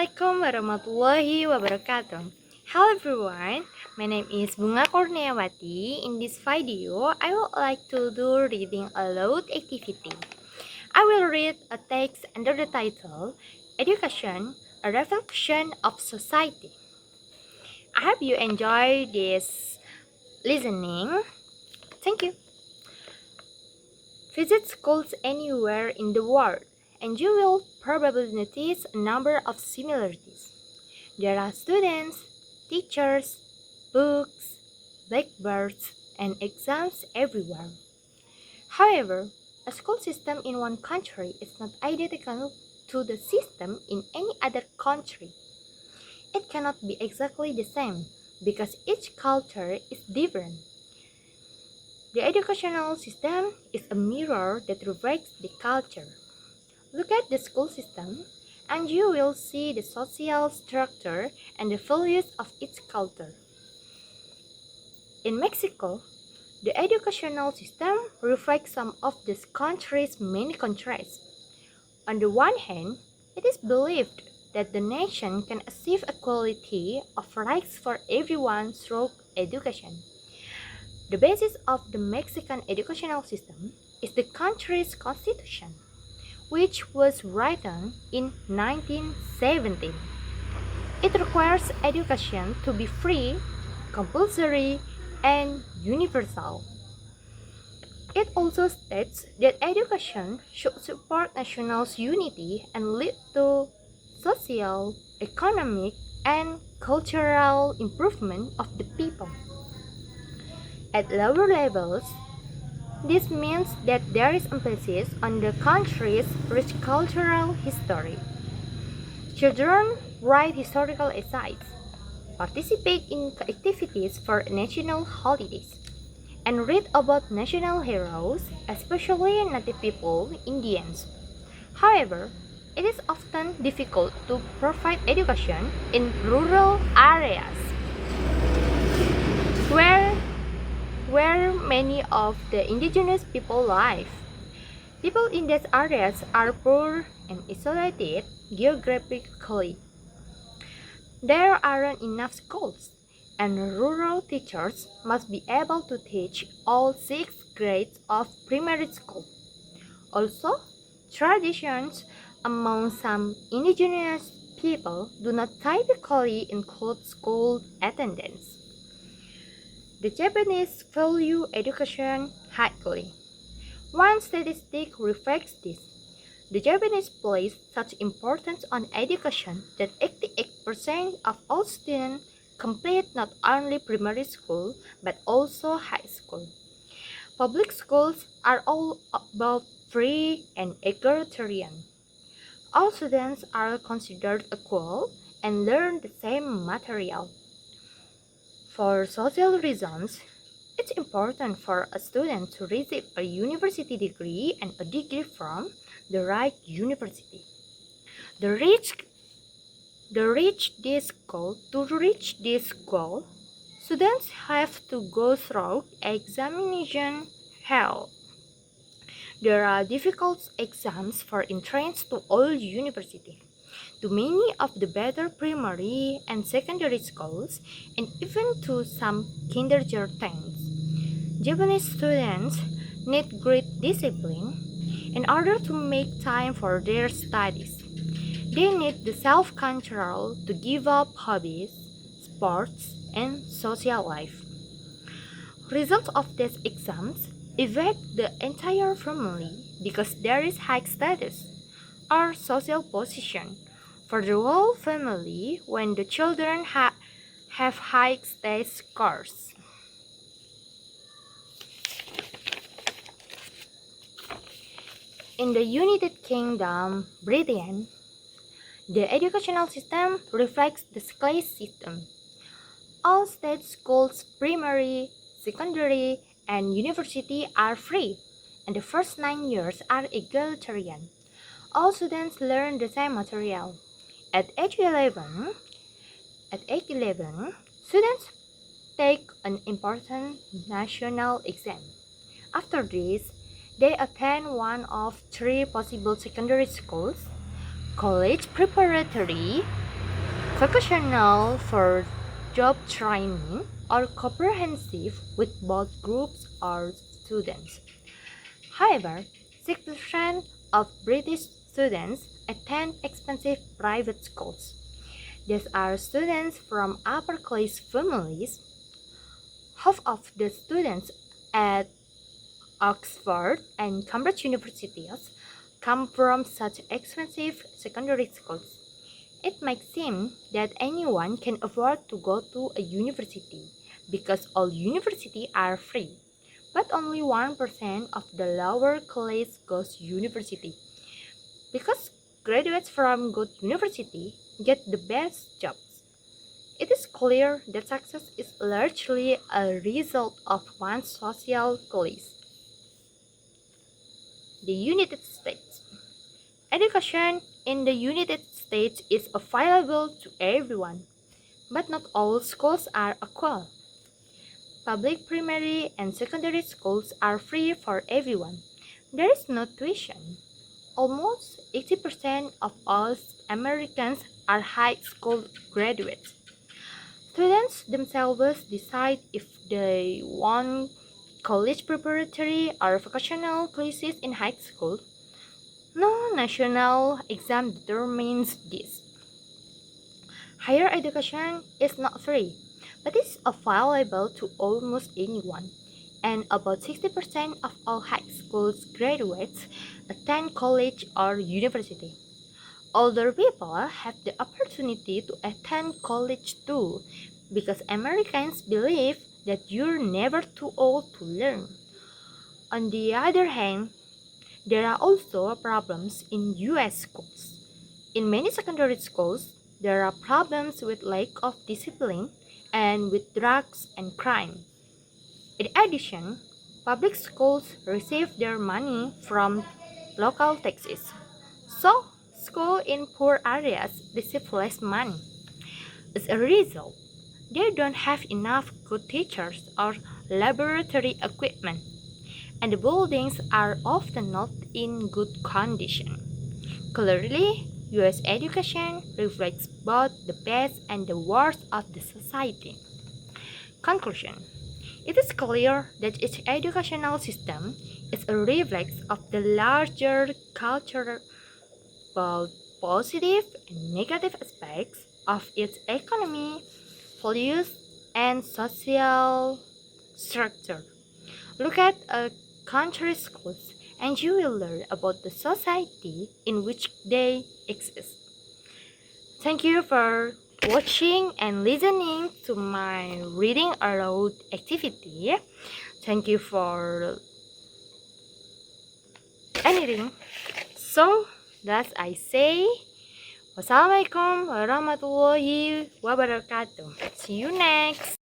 Assalamualaikum warahmatullahi wabarakatuh. Hello everyone, my name is Bunga Kurniawati. In this video, I would like to do reading aloud activity. I will read a text under the title Education, a Reflection of Society. I hope you enjoy this listening. Thank you. Visit schools anywhere in the world and you will probably notice a number of similarities. There are students, teachers, books, blackboards, and exams everywhere. However, a school system in one country is not identical to the system in any other country. It cannot be exactly the same because each culture is different. The educational system is a mirror that reflects the culture. Look at the school system, and you will see the social structure and the values of its culture. In Mexico, the educational system reflects some of this country's many contrasts. On the one hand, it is believed that the nation can achieve equality of rights for everyone through education. The basis of the Mexican educational system is the country's constitution, which was written in 1917. It requires education to be free, compulsory, and universal. It also states that education should support national unity and lead to social, economic, and cultural improvement of the people. At lower levels, this means that there is emphasis on the country's rich cultural history. Children write historical essays, participate in activities for national holidays, and read about national heroes, especially Native people, Indians. However, it is often difficult to provide education in rural areas where many of the indigenous people live. People in these areas are poor and isolated geographically. There aren't enough schools, and rural teachers must be able to teach all 6 grades of primary school. Also, traditions among some indigenous people do not typically include school attendance. The Japanese value education highly. One statistic reflects this. The Japanese place such importance on education that 88% of all students complete not only primary school but also high school. Public schools are all about free and egalitarian. All students are considered equal and learn the same material. For social reasons, it's important for a student to receive a university degree and a degree from the right university. To reach this goal, students have to go through examination hell. There are difficult exams for entrance to all universities, to many of the better primary and secondary schools, and even to some kindergartens. Japanese students need great discipline in order to make time for their studies. They need the self-control to give up hobbies, sports, and social life. Results of these exams affect the entire family because there is high status or social position for the whole family when the children have high state scores. In the United Kingdom, Britain, the educational system reflects the class system. All state schools, primary, secondary, and university are free, and the first 9 years are egalitarian. All students learn the same material. At age 11, students take an important national exam. After this, they attend one of 3 possible secondary schools: college preparatory, Vocational for job training are comprehensive with both groups or students. However, 6% of British students attend expensive private schools. These are students from upper class families. Half of the students at Oxford and Cambridge universities come from such expensive secondary schools. It might seem that anyone can afford to go to a university because all universities are free, but only 1% of the lower class goes to university. Because graduates from good university get the best jobs. It is clear that success is largely a result of one's social class. The United States. Education in the United States is available to everyone, but not all schools are equal. Public primary and secondary schools are free for everyone. There is no tuition. Almost 80% of all Americans are high school graduates. Students themselves decide if they want college preparatory or vocational classes in high school. No national exam determines this. Higher education is not free, but is available to almost anyone, and about 60% of all high school graduates attend college or university. Older people have the opportunity to attend college too, because Americans believe that you're never too old to learn. On the other hand, there are also problems in US schools. In many secondary schools, there are problems with lack of discipline and with drugs and crime. In addition, public schools receive their money from local taxes. So, schools in poor areas receive less money. As a result, they don't have enough good teachers or laboratory equipment, and the buildings are often not in good condition. Clearly, US education reflects both the best and the worst of the society. Conclusion. It is clear that each educational system is a reflex of the larger culture, both positive and negative aspects of its economy, values, and social structure. Look at a country's schools and you will learn about the society in which they exist. Thank you for watching and listening to my reading aloud activity. Thank you for anything. So, that's I say. Wassalamualaikum warahmatullahi wabarakatuh. See you next.